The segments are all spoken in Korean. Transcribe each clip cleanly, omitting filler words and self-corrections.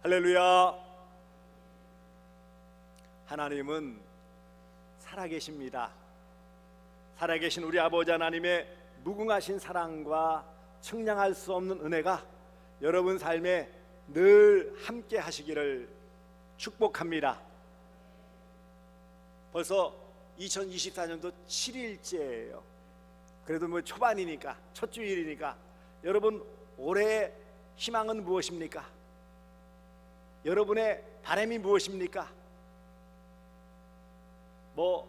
할렐루야. 하나님은 살아계십니다. 살아계신 우리 아버지 하나님의 무궁하신 사랑과 측량할 수 없는 은혜가 여러분 삶에 늘 함께 하시기를 축복합니다. 벌써 2024년도 7일째예요. 그래도 뭐 초반이니까, 첫 주일이니까 여러분 올해의 희망은 무엇입니까? 여러분의 바람이 무엇입니까? 뭐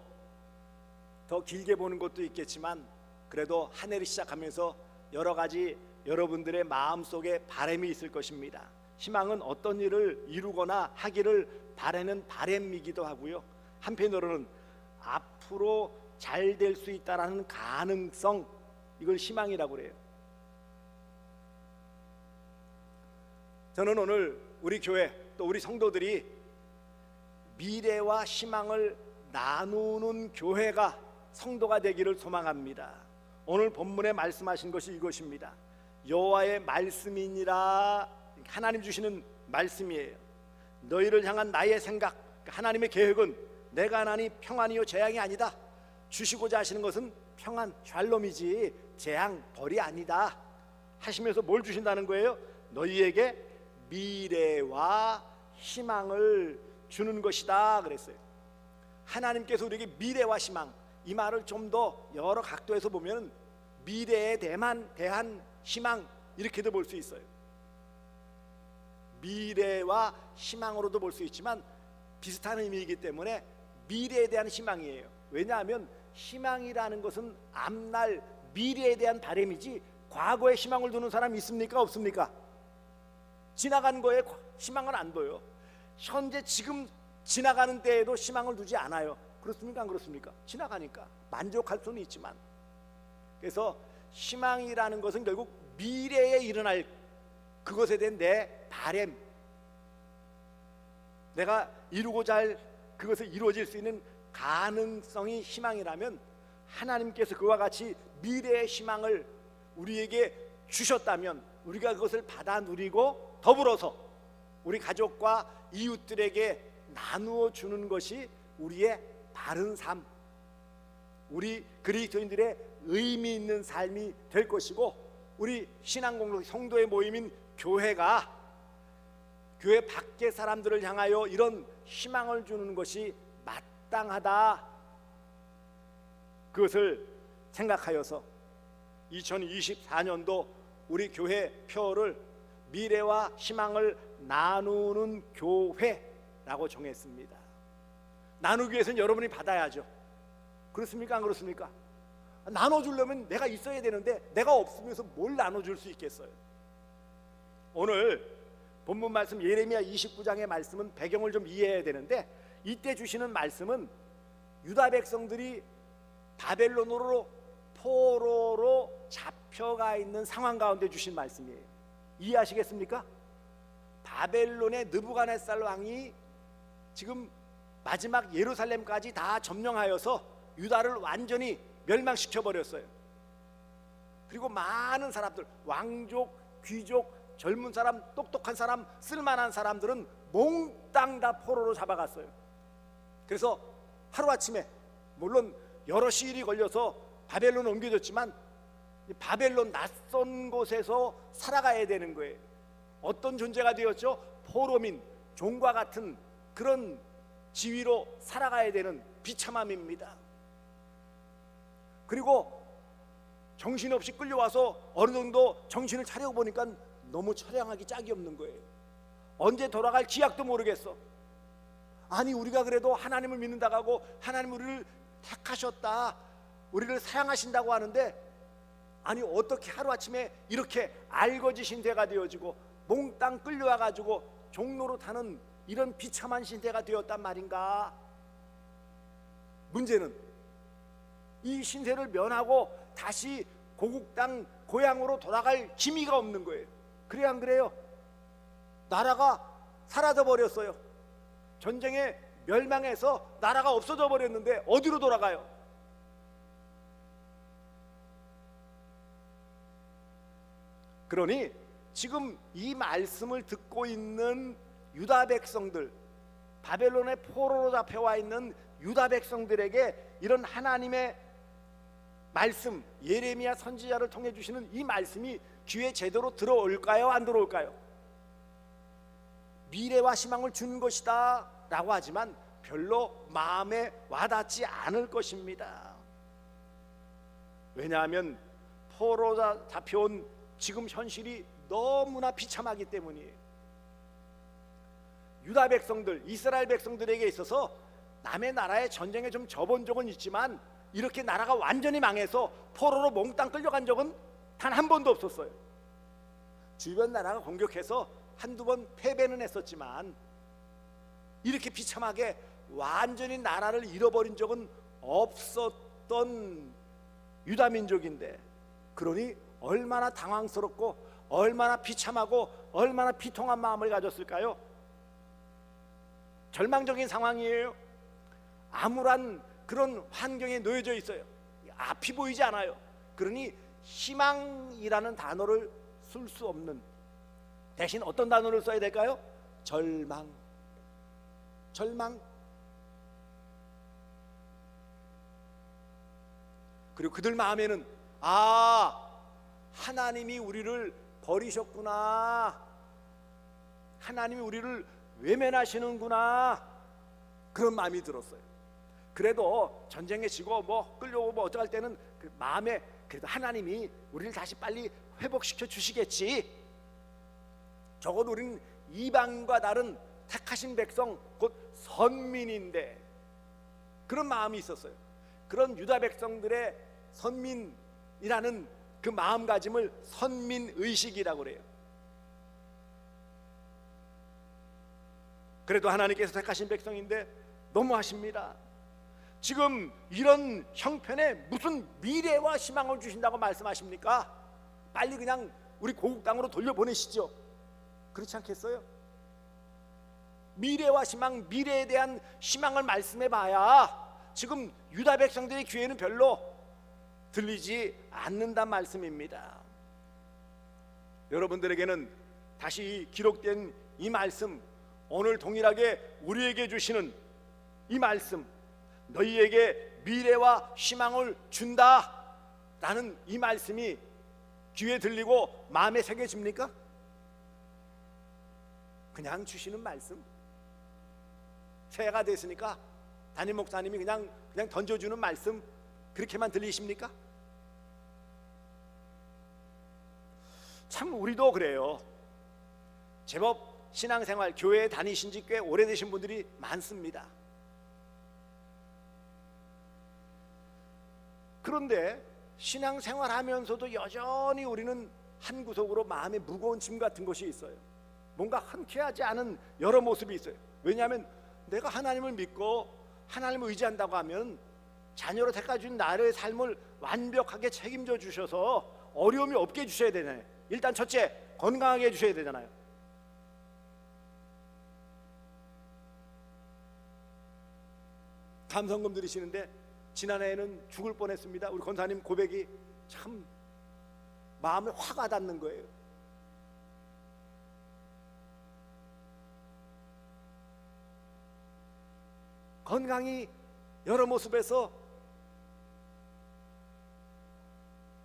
더 길게 보는 것도 있겠지만 그래도 한 해를 시작하면서 여러 가지 여러분들의 마음속에 바람이 있을 것입니다. 희망은 어떤 일을 이루거나 하기를 바라는 바람이기도 하고요, 한편으로는 앞으로 잘 될 수 있다라는 가능성, 이걸 희망이라고 그래요. 저는 오늘 우리 교회 또 우리 성도들이 미래와 희망을 나누는 교회가 성도가 되기를 소망합니다. 오늘 본문에 말씀하신 것이 이것입니다. 여호와의 말씀이니라. 하나님 주시는 말씀이에요. 너희를 향한 나의 생각, 하나님의 계획은 내가 하나니 평안이요 재앙이 아니다. 주시고자 하시는 것은 평안, 샬롬이지 재앙, 벌이 아니다 하시면서 뭘 주신다는 거예요? 너희에게 미래와 희망을 주는 것이다 그랬어요. 하나님께서 우리에게 미래와 희망, 이 말을 좀 더 여러 각도에서 보면 미래에 대한 희망, 이렇게도 볼 수 있어요. 미래와 희망으로도 볼 수 있지만 비슷한 의미이기 때문에 미래에 대한 희망이에요. 왜냐하면 희망이라는 것은 앞날 미래에 대한 바람이지 과거에 희망을 두는 사람이 있습니까? 없습니까? 지나간 거에 희망은 안 둬요. 현재 지금 지나가는 때에도 희망을 두지 않아요. 그렇습니까? 안 그렇습니까? 지나가니까 만족할 수는 있지만, 그래서 희망이라는 것은 결국 미래에 일어날 그것에 대한 내 바람, 내가 이루고자 할 그것을 이루어질 수 있는 가능성이 희망이라면, 하나님께서 그와 같이 미래의 희망을 우리에게 주셨다면 우리가 그것을 받아 누리고 더불어서 우리 가족과 이웃들에게 나누어 주는 것이 우리의 바른 삶, 우리 그리스도인들의 의미 있는 삶이 될 것이고, 우리 신앙공동 성도의 모임인 교회가 교회 밖의 사람들을 향하여 이런 희망을 주는 것이 마땅하다, 그것을 생각하여서 2024년도 우리 교회 표를 미래와 희망을 나누는 교회라고 정했습니다. 나누기 위해서는 여러분이 받아야죠. 그렇습니까? 안 그렇습니까? 나눠주려면 내가 있어야 되는데 내가 없으면서 뭘 나눠줄 수 있겠어요? 오늘 본문 말씀 예레미야 29장의 말씀은 배경을 좀 이해해야 되는데, 이때 주시는 말씀은 유다 백성들이 바벨론으로 포로로 잡혀가 있는 상황 가운데 주신 말씀이에요. 이해하시겠습니까? 바벨론의 느부갓네살 왕이 지금 마지막 예루살렘까지 다 점령하여서 유다를 완전히 멸망시켜 버렸어요. 그리고 많은 사람들, 왕족, 귀족, 젊은 사람, 똑똑한 사람, 쓸만한 사람들은 몽땅 다 포로로 잡아갔어요. 그래서 하루아침에, 물론 여러 시일이 걸려서 바벨론을 옮겨졌지만 바벨론 낯선 곳에서 살아가야 되는 거예요. 어떤 존재가 되었죠? 포로민, 종과 같은 그런 지위로 살아가야 되는 비참함입니다. 그리고 정신없이 끌려와서 어느 정도 정신을 차려보니까 너무 처량하기 짝이 없는 거예요. 언제 돌아갈 기약도 모르겠어. 아니, 우리가 그래도 하나님을 믿는다고 하고 하나님 우리를 택하셨다, 우리를 사랑하신다고 하는데, 아니 어떻게 하루아침에 이렇게 알거지 신세가 되어지고 몽땅 끌려와가지고 종로로 타는 이런 비참한 신세가 되었단 말인가? 문제는 이 신세를 면하고 다시 고국 땅 고향으로 돌아갈 기미가 없는 거예요. 그래 안 그래요? 나라가 사라져 버렸어요. 전쟁에 멸망해서 나라가 없어져 버렸는데 어디로 돌아가요? 그러니 지금 이 말씀을 듣고 있는 유다 백성들, 바벨론의 포로로 잡혀와 있는 유다 백성들에게 이런 하나님의 말씀, 예레미야 선지자를 통해 주시는 이 말씀이 귀에 제대로 들어올까요? 안 들어올까요? 미래와 희망을 준 것이다 라고 하지만 별로 마음에 와닿지 않을 것입니다. 왜냐하면 포로 잡혀온 지금 현실이 너무나 비참하기 때문이에요. 유다 백성들, 이스라엘 백성들에게 있어서 남의 나라에 전쟁에 좀 접은 적은 있지만 이렇게 나라가 완전히 망해서 포로로 몽땅 끌려간 적은 단 한 번도 없었어요. 주변 나라가 공격해서 한두 번 패배는 했었지만 이렇게 비참하게 완전히 나라를 잃어버린 적은 없었던 유다 민족인데, 그러니 얼마나 당황스럽고 얼마나 비참하고 얼마나 비통한 마음을 가졌을까요? 절망적인 상황이에요. 암울한 그런 환경에 놓여져 있어요. 앞이 보이지 않아요. 그러니 희망이라는 단어를 쓸 수 없는, 대신 어떤 단어를 써야 될까요? 절망. 그리고 그들 마음에는 하나님이 우리를 버리셨구나, 하나님이 우리를 외면하시는구나, 그런 마음이 들었어요. 그래도 전쟁에 지고 끌려오고 어떡할 때는 그 마음에 그래도 하나님이 우리를 다시 빨리 회복시켜 주시겠지, 적어도 우리는 이방인과 다른 택하신 백성 곧 선민인데, 그런 마음이 있었어요. 그런 유다 백성들의 선민이라는 그 마음가짐을 선민의식이라고 그래요. 그래도 하나님께서 택하신 백성인데 너무하십니다. 지금 이런 형편에 무슨 미래와 희망을 주신다고 말씀하십니까? 빨리 그냥 우리 고국 땅으로 돌려보내시죠. 그렇지 않겠어요? 미래와 희망, 미래에 대한 희망을 말씀해 봐야 지금 유다 백성들의 귀에는 별로 들리지 않는단 말씀입니다. 여러분들에게는 다시 기록된 이 말씀, 오늘 동일하게 우리에게 주시는 이 말씀, 너희에게 미래와 희망을 준다 라는 이 말씀이 귀에 들리고 마음에 새겨집니까? 그냥 주시는 말씀, 새해가 됐으니까 담임 목사님이 그냥 던져주는 말씀, 그렇게만 들리십니까? 참 우리도 그래요. 제법 신앙생활, 교회에 다니신 지 꽤 오래되신 분들이 많습니다. 그런데 신앙생활 하면서도 여전히 우리는 한 구석으로 마음에 무거운 짐 같은 것이 있어요. 뭔가 흔쾌하지 않은 여러 모습이 있어요. 왜냐하면 내가 하나님을 믿고 하나님을 의지한다고 하면 자녀로 택하신 나의 삶을 완벽하게 책임져 주셔서 어려움이 없게 해주셔야 되잖아요. 일단 첫째, 건강하게 해주셔야 되잖아요. 감성금 들으시는데 지난해에는 죽을 뻔했습니다. 우리 권사님 고백이 참 마음에 확 와닿는 거예요. 건강이 여러 모습에서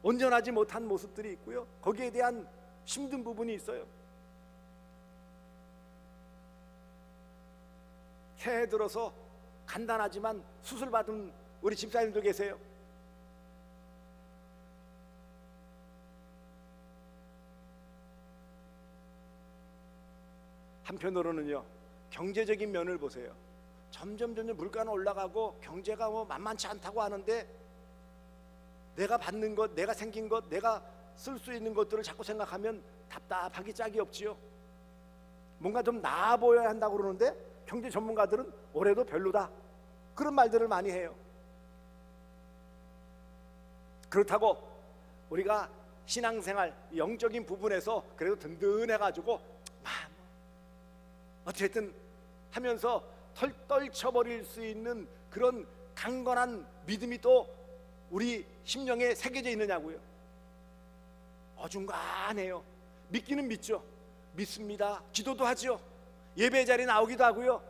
온전하지 못한 모습들이 있고요, 거기에 대한 힘든 부분이 있어요. 새해 들어서 간단하지만 수술 받은 우리 집사님도 계세요. 한편으로는요, 경제적인 면을 보세요. 점점 물가는 올라가고 경제가 만만치 않다고 하는데 내가 받는 것, 내가 생긴 것, 내가 쓸 수 있는 것들을 자꾸 생각하면 답답하기 짝이 없지요. 뭔가 좀 나아 보여야 한다고 그러는데 경제 전문가들은 올해도 별로다, 그런 말들을 많이 해요. 그렇다고 우리가 신앙생활 영적인 부분에서 그래도 든든해가지고 어쨌든 하면서 떨쳐버릴 수 있는 그런 강건한 믿음이 또 우리 심령에 새겨져 있느냐고요. 어중간해요. 믿기는 믿죠. 믿습니다. 기도도 하죠. 예배 자리에 나오기도 하고요.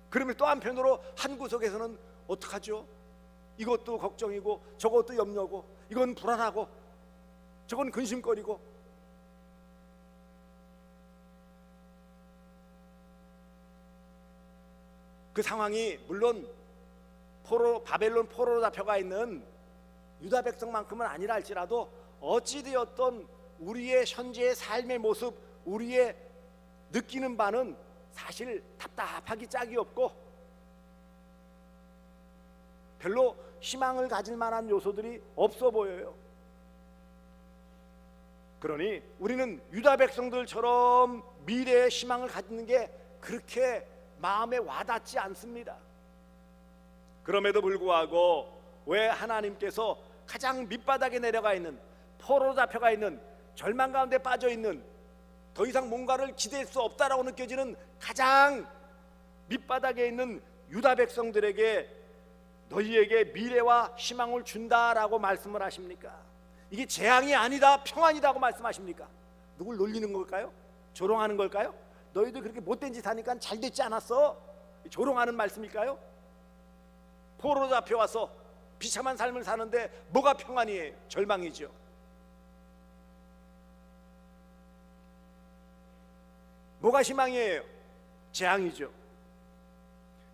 그러면 또 한편으로 한 구석에서는 어떡하죠? 이것도 걱정이고 저것도 염려고 이건 불안하고 저건 근심거리고. 그 상황이 물론 바벨론 포로로 잡혀가 있는 유다 백성만큼은 아니라 할지라도 어찌되었던 우리의 현재의 삶의 모습, 우리의 느끼는 바는 사실 답답하기 짝이 없고 별로 희망을 가질 만한 요소들이 없어 보여요. 그러니 우리는 유다 백성들처럼 미래의 희망을 갖는 게 그렇게 마음에 와닿지 않습니다. 그럼에도 불구하고 왜 하나님께서 가장 밑바닥에 내려가 있는, 포로로 잡혀가 있는, 절망 가운데 빠져 있는, 더 이상 뭔가를 기대할 수 없다라고 느껴지는 가장 밑바닥에 있는 유다 백성들에게 너희에게 미래와 희망을 준다라고 말씀을 하십니까? 이게 재앙이 아니다, 평안이다고 말씀하십니까? 누굴 놀리는 걸까요? 조롱하는 걸까요? 너희들 그렇게 못된 짓 하니까 잘 됐지 않았어? 조롱하는 말씀일까요? 포로로 잡혀와서 비참한 삶을 사는데 뭐가 평안이에요? 절망이죠. 뭐가 희망이에요? 재앙이죠.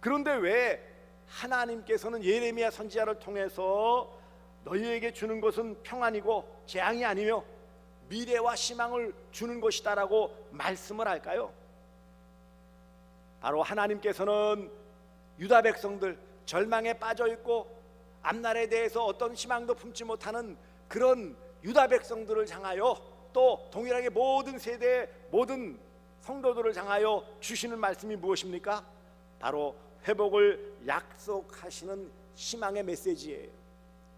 그런데 왜 하나님께서는 예레미야 선지자를 통해서 너희에게 주는 것은 평안이고 재앙이 아니며 미래와 희망을 주는 것이다라고 말씀을 할까요? 바로 하나님께서는 유다 백성들, 절망에 빠져 있고 앞날에 대해서 어떤 희망도 품지 못하는 그런 유다 백성들을 향하여, 또 동일하게 모든 세대의 모든 성도들을 향하여 주시는 말씀이 무엇입니까? 바로 회복을 약속하시는 희망의 메시지예요.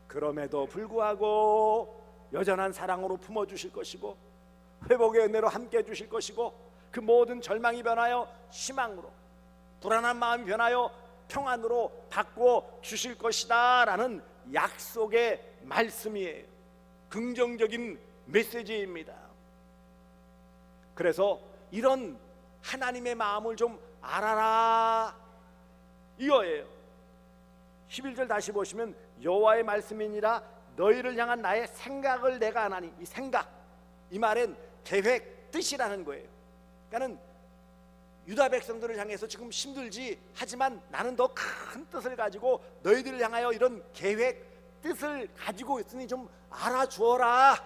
그럼에도 불구하고 여전한 사랑으로 품어주실 것이고 회복의 은혜로 함께 해주실 것이고 그 모든 절망이 변하여 희망으로, 불안한 마음이 변하여 평안으로 바꾸어 주실 것이다 라는 약속의 말씀이에요. 긍정적인 메시지입니다. 그래서 이런 하나님의 마음을 좀 알아라 이거예요. 11절 다시 보시면 여호와의 말씀이니라 너희를 향한 나의 생각을 내가 아나니, 이 생각, 이 말은 계획, 뜻이라는 거예요. 그러니까 유다 백성들을 향해서 지금 힘들지 하지만 나는 더 큰 뜻을 가지고 너희들을 향하여 이런 계획, 뜻을 가지고 있으니 좀 알아주어라,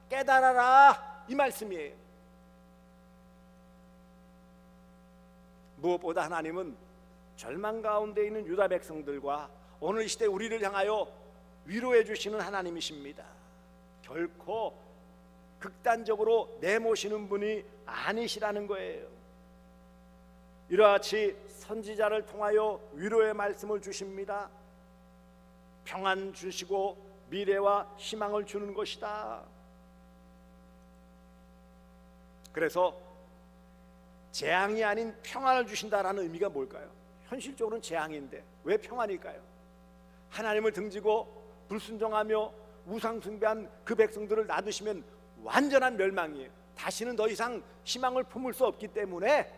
깨달아라, 이 말씀이에요. 무엇보다 하나님은 절망 가운데 있는 유다 백성들과 오늘 이 시대 우리를 향하여 위로해 주시는 하나님이십니다. 결코 극단적으로 내모시는 분이 아니시라는 거예요. 이러하치 선지자를 통하여 위로의 말씀을 주십니다. 평안 주시고 미래와 희망을 주는 것이다. 그래서 재앙이 아닌 평안을 주신다라는 의미가 뭘까요? 현실적으로는 재앙인데 왜 평안일까요? 하나님을 등지고 불순종하며 우상 숭배한 그 백성들을 놔두시면 완전한 멸망이에요. 다시는 더 이상 희망을 품을 수 없기 때문에,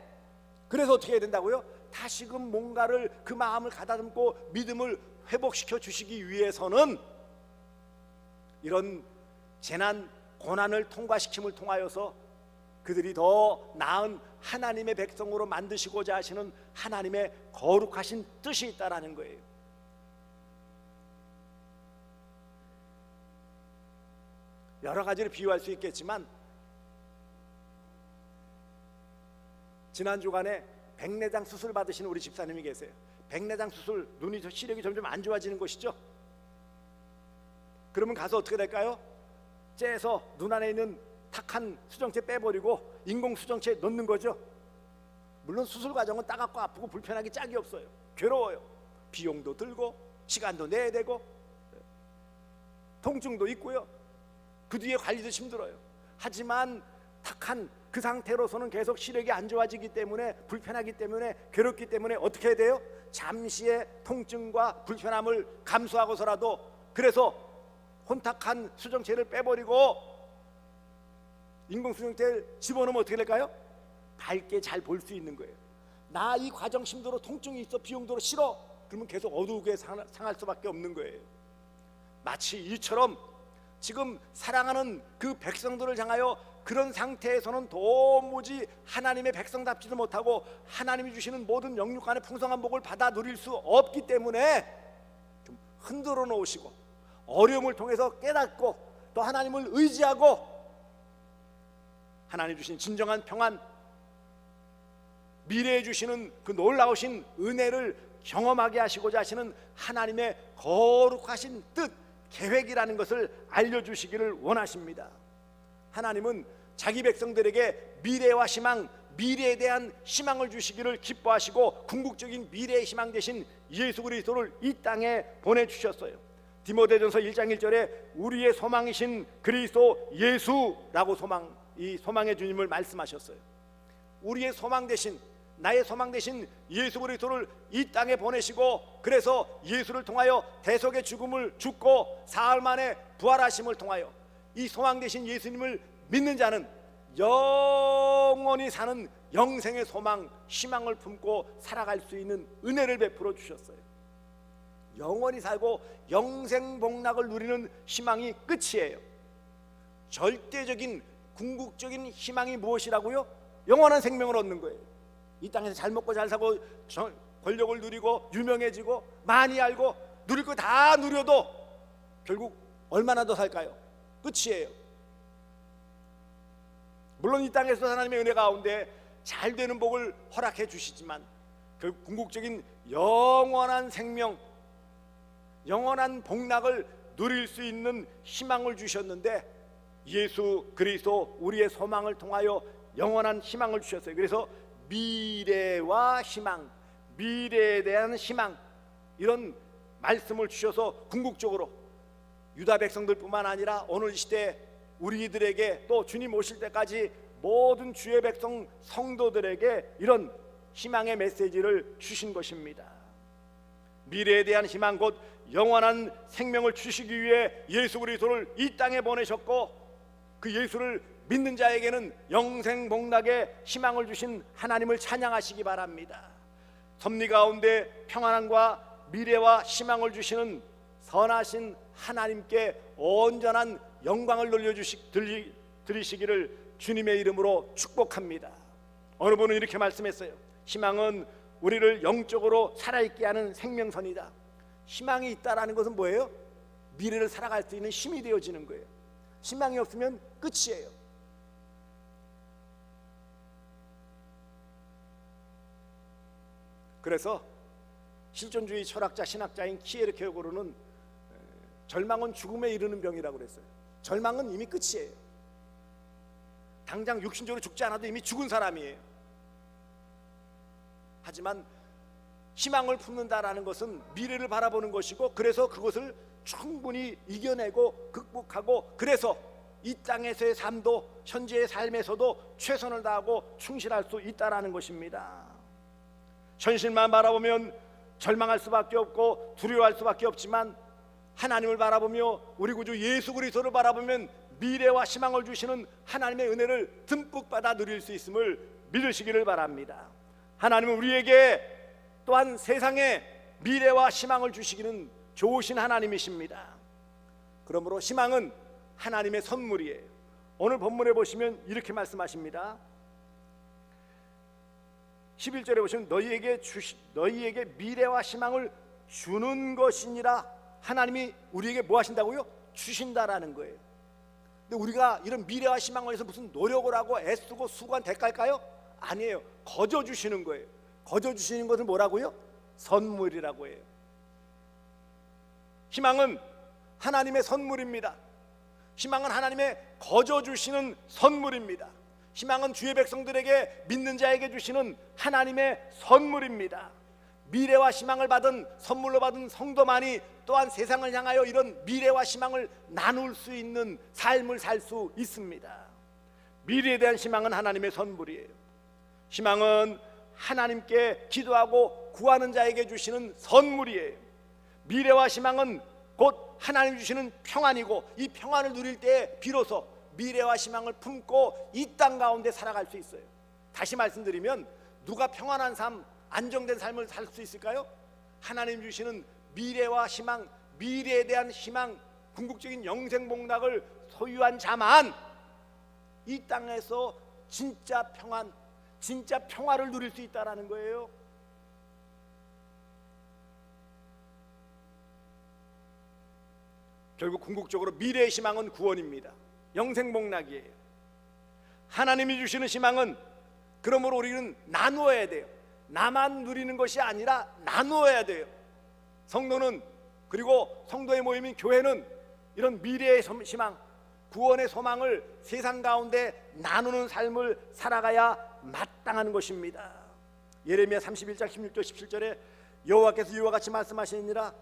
그래서 어떻게 해야 된다고요? 다시금 뭔가를, 그 마음을 가다듬고 믿음을 회복시켜 주시기 위해서는 이런 재난, 고난을 통과시킴을 통하여서 그들이 더 나은 하나님의 백성으로 만드시고자 하시는 하나님의 거룩하신 뜻이 있다라는 거예요. 여러 가지를 비유할 수 있겠지만 지난 주간에 백내장 수술 받으시는 우리 집사님이 계세요. 백내장 수술, 눈이 시력이 점점 안 좋아지는 것이죠. 그러면 가서 어떻게 될까요? 째서 눈 안에 있는 탁한 수정체 빼버리고 인공 수정체 넣는 거죠. 물론 수술 과정은 따갑고 아프고 불편하기 짝이 없어요. 괴로워요. 비용도 들고 시간도 내야 되고 통증도 있고요. 그 뒤에 관리도 힘들어요. 하지만 탁한 그 상태로서는 계속 시력이 안 좋아지기 때문에, 불편하기 때문에, 괴롭기 때문에 어떻게 해야 돼요? 잠시의 통증과 불편함을 감수하고서라도, 그래서 혼탁한 수정체를 빼버리고 인공수정체를 집어넣으면 어떻게 될까요? 밝게 잘 볼 수 있는 거예요. 나 이 과정 힘들어, 통증이 있어, 비용들어, 싫어, 그러면 계속 어두우게 상할 수밖에 없는 거예요. 마치 이처럼 지금 사랑하는 그 백성들을 향하여 그런 상태에서는 도무지 하나님의 백성답지도 못하고 하나님이 주시는 모든 영육간의 풍성한 복을 받아 누릴 수 없기 때문에 좀 흔들어 놓으시고 어려움을 통해서 깨닫고 또 하나님을 의지하고 하나님 주신 진정한 평안, 미래에 주시는 그 놀라우신 은혜를 경험하게 하시고자 하시는 하나님의 거룩하신 뜻, 계획이라는 것을 알려주시기를 원하십니다. 하나님은 자기 백성들에게 미래와 희망, 미래에 대한 희망을 주시기를 기뻐하시고 궁극적인 미래의 희망 대신 예수 그리스도를 이 땅에 보내주셨어요. 디모데전서 1장 1절에 우리의 소망이신 그리스도 예수라고 이 소망의 주님을 말씀하셨어요. 우리의 소망 대신, 나의 소망 대신 예수 그리스도를 이 땅에 보내시고, 그래서 예수를 통하여 대속의 죽음을 죽고 사흘 만에 부활하심을 통하여 이 소망 대신 예수님을 믿는 자는 영원히 사는 영생의 소망, 희망을 품고 살아갈 수 있는 은혜를 베풀어 주셨어요. 영원히 살고 영생 복락을 누리는 희망이 끝이에요. 절대적인 궁극적인 희망이 무엇이라고요? 영원한 생명을 얻는 거예요. 이 땅에서 잘 먹고 잘 사고 권력을 누리고 유명해지고 많이 알고 누릴 거 다 누려도 결국 얼마나 더 살까요? 끝이에요. 물론 이 땅에서 하나님의 은혜 가운데 잘 되는 복을 허락해 주시지만 그 궁극적인 영원한 생명, 영원한 복락을 누릴 수 있는 희망을 주셨는데 예수 그리스도 우리의 소망을 통하여 영원한 희망을 주셨어요. 그래서 미래와 희망, 미래에 대한 희망, 이런 말씀을 주셔서 궁극적으로 유다 백성들뿐만 아니라 오늘 시대 우리들에게 또 주님 오실 때까지 모든 주의 백성 성도들에게 이런 희망의 메시지를 주신 것입니다. 미래에 대한 희망, 곧 영원한 생명을 주시기 위해 예수 그리스도를 이 땅에 보내셨고, 그 예수를 믿는 자에게는 영생 복락의 희망을 주신 하나님을 찬양하시기 바랍니다. 섭리 가운데 평안함과 미래와 희망을 주시는 선하신 하나님께 온전한 영광을 드리시기를 주님의 이름으로 축복합니다. 어느 분은 이렇게 말씀했어요. 희망은 우리를 영적으로 살아있게 하는 생명선이다. 희망이 있다라는 것은 뭐예요? 미래를 살아갈 수 있는 힘이 되어지는 거예요. 희망이 없으면 끝이에요. 그래서 실존주의 철학자, 신학자인 키에르케고르는 절망은 죽음에 이르는 병이라고 그랬어요. 절망은 이미 끝이에요. 당장 육신적으로 죽지 않아도 이미 죽은 사람이에요. 하지만 희망을 품는다라는 것은 미래를 바라보는 것이고, 그래서 그것을 충분히 이겨내고 극복하고, 그래서 이 땅에서의 삶도 현재의 삶에서도 최선을 다하고 충실할 수 있다라는 것입니다. 현실만 바라보면 절망할 수밖에 없고 두려워할 수밖에 없지만, 하나님을 바라보며 우리 구주 예수 그리스도를 바라보면 미래와 희망을 주시는 하나님의 은혜를 듬뿍 받아 누릴 수 있음을 믿으시기를 바랍니다. 하나님은 우리에게 또한 세상에 미래와 희망을 주시기는 좋으신 하나님이십니다. 그러므로 희망은 하나님의 선물이에요. 오늘 본문에 보시면 이렇게 말씀하십니다. 11절에 보시면 너희에게 미래와 희망을 주는 것이니라. 하나님이 우리에게 뭐 하신다고요? 주신다라는 거예요. 근데 우리가 이런 미래와 희망을 위해서 무슨 노력을 하고 애쓰고 수고한 대가일까요? 아니에요. 거저 주시는 거예요. 거저 주시는 것은 뭐라고요? 선물이라고 해요. 희망은 하나님의 선물입니다. 희망은 하나님의 거저 주시는 선물입니다. 희망은 주의 백성들에게, 믿는 자에게 주시는 하나님의 선물입니다. 미래와 희망을 받은, 선물로 받은 성도만이 또한 세상을 향하여 이런 미래와 희망을 나눌 수 있는 삶을 살 수 있습니다. 미래에 대한 희망은 하나님의 선물이에요. 희망은 하나님께 기도하고 구하는 자에게 주시는 선물이에요. 미래와 희망은 곧 하나님 주시는 평안이고, 이 평안을 누릴 때 비로소 미래와 희망을 품고 이 땅 가운데 살아갈 수 있어요. 다시 말씀드리면 누가 평안한 삶, 안정된 삶을 살 수 있을까요? 하나님 주시는 미래와 희망, 미래에 대한 희망, 궁극적인 영생복락을 소유한 자만 이 땅에서 진짜 평안, 진짜 평화를 누릴 수 있다라는 거예요. 결국 궁극적으로 미래의 희망은 구원입니다. 영생복락이에요. 하나님이 주시는 희망은 그러므로 우리는 나누어야 돼요. 나만 누리는 것이 아니라 나누어야 돼요. 성도는, 그리고 성도의 모임인 교회는 이런 미래의 희망, 구원의 소망을 세상 가운데 나누는 삶을 살아가야 마땅한 것입니다. 예레미야 31장 16절 17절에 여호와께서 이와 같이 말씀하시니라.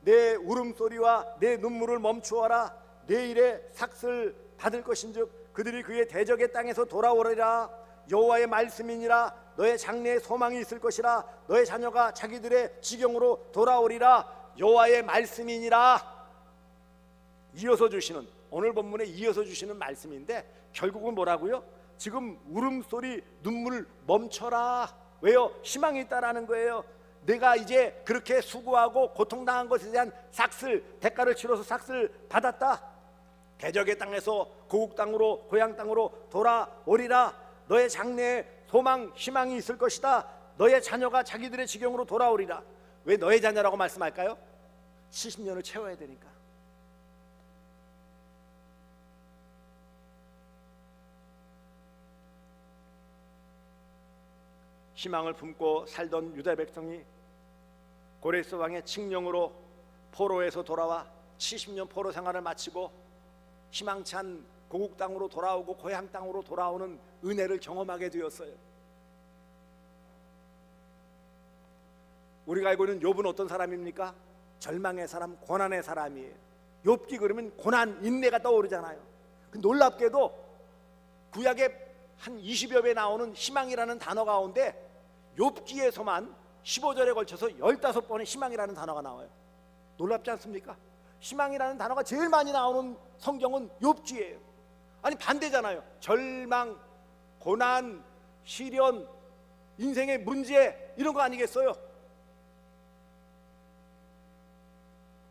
내 울음소리와 내 눈물을 멈추어라. 내일에 삭슬 받을 것인즉 그들이 그의 대적의 땅에서 돌아오리라. 여호와의 말씀이니라. 너의 장래에 소망이 있을 것이라. 너의 자녀가 자기들의 지경으로 돌아오리라. 여호와의 말씀이니라. 이어서 주시는, 오늘 본문에 이어서 주시는 말씀인데 결국은 뭐라고요? 지금 울음소리, 눈물 멈춰라. 왜요? 희망이 있다라는 거예요. 내가 이제 그렇게 수고하고 고통당한 것에 대한 삭슬, 대가를 치러서 삭슬 받았다. 대적의 땅에서 고국 땅으로, 고향 땅으로 돌아오리라. 너의 장래에 소망, 희망이 있을 것이다. 너의 자녀가 자기들의 지경으로 돌아오리라. 왜 너의 자녀라고 말씀할까요? 70년을 채워야 되니까. 희망을 품고 살던 유다 백성이 고레스 왕의 칙령으로 포로에서 돌아와 70년 포로 생활을 마치고 희망찬 고국 땅으로 돌아오고 고향 땅으로 돌아오는 은혜를 경험하게 되었어요. 우리가 알고 있는 욥은 어떤 사람입니까? 절망의 사람, 고난의 사람이에요. 욥기 그러면 고난, 인내가 떠오르잖아요. 놀랍게도 구약에 한 20여 배 나오는 희망이라는 단어 가운데 욥기에서만 15절에 걸쳐서 15번의 희망이라는 단어가 나와요. 놀랍지 않습니까? 희망이라는 단어가 제일 많이 나오는 성경은 욥기예요. 아니 반대잖아요. 절망, 고난, 시련, 인생의 문제 이런 거 아니겠어요?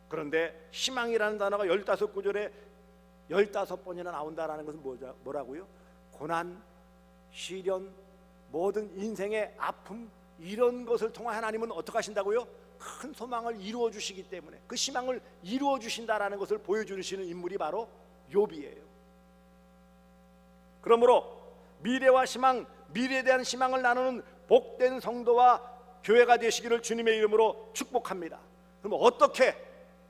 그런데 희망이라는 단어가 15구절에 15번이나 나온다라는 것은 뭐라고요? 고난, 시련, 모든 인생의 아픔 이런 것을 통해 하나님은 어떻게 하신다고요? 큰 소망을 이루어 주시기 때문에 그 희망을 이루어 주신다라는 것을 보여주시는 인물이 바로 욥이에요. 그러므로 미래와 희망, 미래에 대한 희망을 나누는 복된 성도와 교회가 되시기를 주님의 이름으로 축복합니다. 그럼 어떻게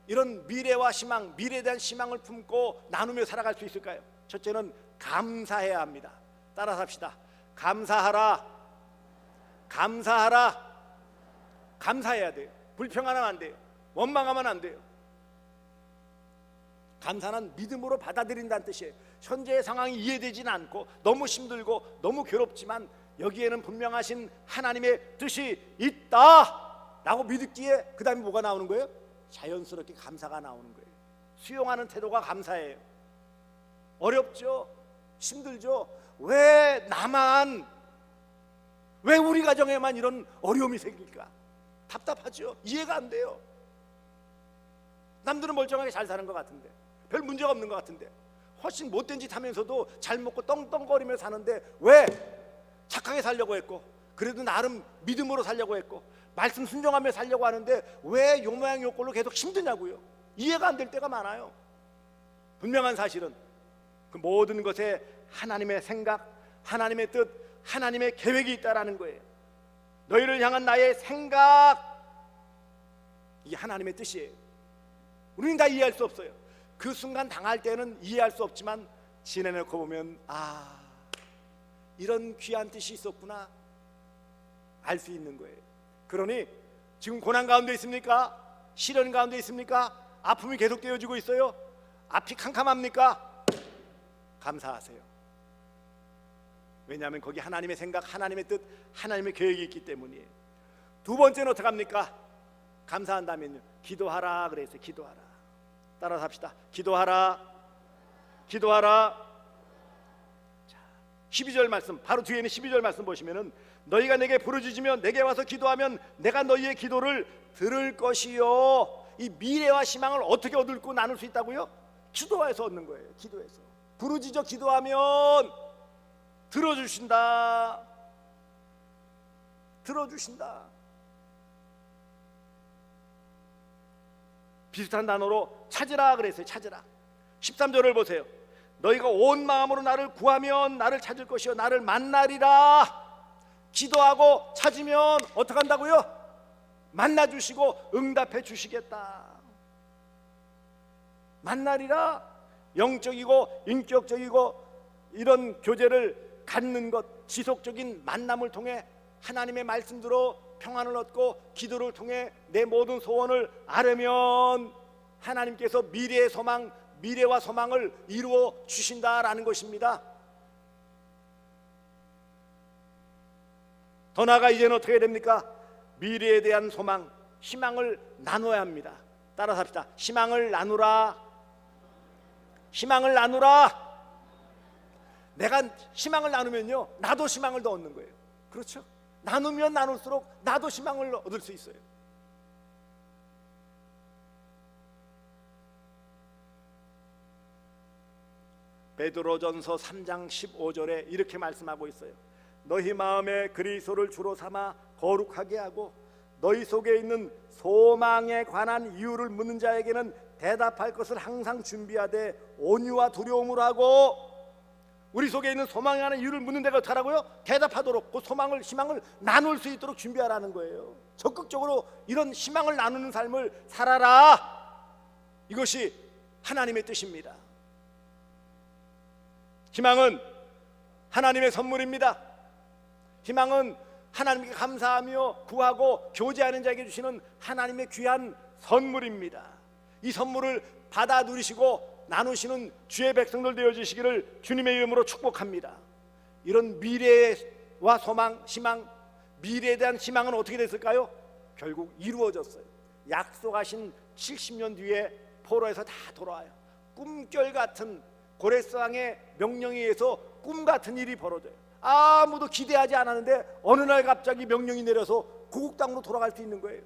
이런 미래와 희망, 미래에 대한 희망을 품고 나누며 살아갈 수 있을까요? 첫째는 감사해야 합니다. 따라서 합시다. 감사하라. 감사하라. 감사해야 돼요. 불평하면 안 돼요. 원망하면 안 돼요. 감사는 믿음으로 받아들인다는 뜻이에요. 현재의 상황이 이해되지는 않고 너무 힘들고 너무 괴롭지만 여기에는 분명하신 하나님의 뜻이 있다 라고 믿기에 그 다음에 뭐가 나오는 거예요? 자연스럽게 감사가 나오는 거예요. 수용하는 태도가 감사해요. 어렵죠? 힘들죠? 왜 나만, 왜 우리 가정에만 이런 어려움이 생길까? 답답하죠? 이해가 안 돼요. 남들은 멀쩡하게 잘 사는 것 같은데, 별 문제가 없는 것 같은데, 훨씬 못된 짓 하면서도 잘 먹고 떵떵거리며 사는데 왜 착하게 살려고 했고, 그래도 나름 믿음으로 살려고 했고, 말씀 순종하며 살려고 하는데 왜 요 모양 요 꼴로 계속 힘드냐고요. 이해가 안 될 때가 많아요. 분명한 사실은 그 모든 것에 하나님의 생각, 하나님의 뜻, 하나님의 계획이 있다라는 거예요. 너희를 향한 나의 생각, 이게 하나님의 뜻이에요. 우리는 다 이해할 수 없어요. 그 순간 당할 때는 이해할 수 없지만 지내놓고 보면 아, 이런 귀한 뜻이 있었구나 알 수 있는 거예요. 그러니 지금 고난 가운데 있습니까? 시련 가운데 있습니까? 아픔이 계속 되어지고 있어요? 앞이 캄캄합니까? 감사하세요. 왜냐하면 거기 하나님의 생각, 하나님의 뜻, 하나님의 계획이 있기 때문이에요. 두 번째는 어떻게 합니까? 감사한다면요, 기도하라 그랬어요. 기도하라. 따라서 합시다. 기도하라. 기도하라. 자, 12절 말씀, 바로 뒤에 있는 12절 말씀 보시면은 너희가 내게 부르짖으며 내게 와서 기도하면 내가 너희의 기도를 들을 것이요. 이 미래와 희망을 어떻게 얻고 나눌 수 있다고요? 기도해서 얻는 거예요. 기도해서 부르짖어 기도하면 들어주신다. 들어주신다. 비슷한 단어로 찾으라 그랬어요. 찾으라. 13절을 보세요. 너희가 온 마음으로 나를 구하면 나를 찾을 것이요 나를 만나리라. 기도하고 찾으면 어떻게 한다고요? 만나 주시고 응답해 주시겠다. 만나리라. 영적이고 인격적이고 이런 교제를 갖는 것, 지속적인 만남을 통해 하나님의 말씀대로 평안을 얻고 기도를 통해 내 모든 소원을 아뢰면 하나님께서 미래의 소망, 미래와 소망을 이루어 주신다라는 것입니다. 더 나아가 이제는 어떻게 됩니까? 미래에 대한 소망, 희망을 나눠야 합니다. 따라서 합시다. 희망을 나누라. 희망을 나누라. 내가 희망을 나누면요, 나도 희망을 더 얻는 거예요. 그렇죠? 나누면 나눌수록 나도 희망을 얻을 수 있어요. 베드로전서 3장 15절에 이렇게 말씀하고 있어요. 너희 마음에 그리스도를 주로 삼아 거룩하게 하고 너희 속에 있는 소망에 관한 이유를 묻는 자에게는 대답할 것을 항상 준비하되 온유와 두려움으로 하고. 우리 속에 있는 소망에 관한 이유를 묻는 데가 어떻게 하라고요? 대답하도록, 그 소망을, 희망을 나눌 수 있도록 준비하라는 거예요. 적극적으로 이런 희망을 나누는 삶을 살아라. 이것이 하나님의 뜻입니다. 희망은 하나님의 선물입니다. 희망은 하나님께 감사하며 구하고 교제하는 자에게 주시는 하나님의 귀한 선물입니다. 이 선물을 받아 누리시고 나누시는 주의 백성들 되어주시기를 주님의 이름으로 축복합니다. 이런 미래와 소망, 희망, 미래에 대한 희망은 어떻게 됐을까요? 결국 이루어졌어요. 약속하신 70년 뒤에 포로에서 다 돌아와요. 꿈결 같은 고레스왕의 명령에 의해서 꿈 같은 일이 벌어져요. 아무도 기대하지 않았는데 어느 날 갑자기 명령이 내려서 고국 땅으로 돌아갈 수 있는 거예요.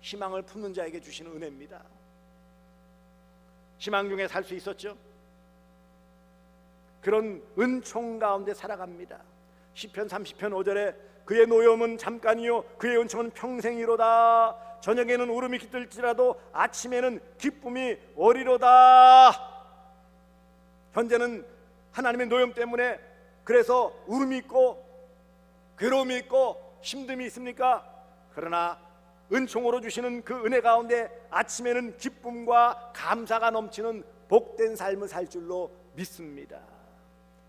희망을 품는 자에게 주시는 은혜입니다. 희망 중에 살 수 있었죠. 그런 은총 가운데 살아갑니다. 시편 30편 5절에 그의 노염은 잠깐이요 그의 은총은 평생이로다. 저녁에는 울음이 깃들지라도 아침에는 기쁨이 오리로다. 현재는 하나님의 노염 때문에 그래서 울음이 있고 괴로움이 있고 힘듦이 있습니까? 그러나 은총으로 주시는 그 은혜 가운데 아침에는 기쁨과 감사가 넘치는 복된 삶을 살 줄로 믿습니다.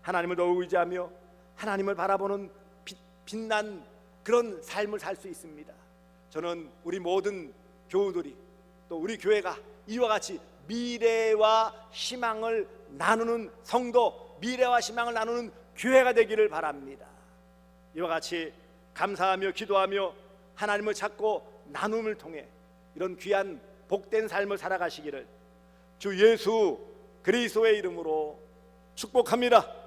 하나님을 더욱 의지하며 하나님을 바라보는 빛난 그런 삶을 살 수 있습니다. 저는 우리 모든 교우들이 또 우리 교회가 이와 같이 미래와 희망을 나누는 성도, 미래와 희망을 나누는 교회가 되기를 바랍니다. 이와 같이 감사하며 기도하며 하나님을 찾고 나눔을 통해 이런 귀한 복된 삶을 살아가시기를 주 예수 그리스도의 이름으로 축복합니다.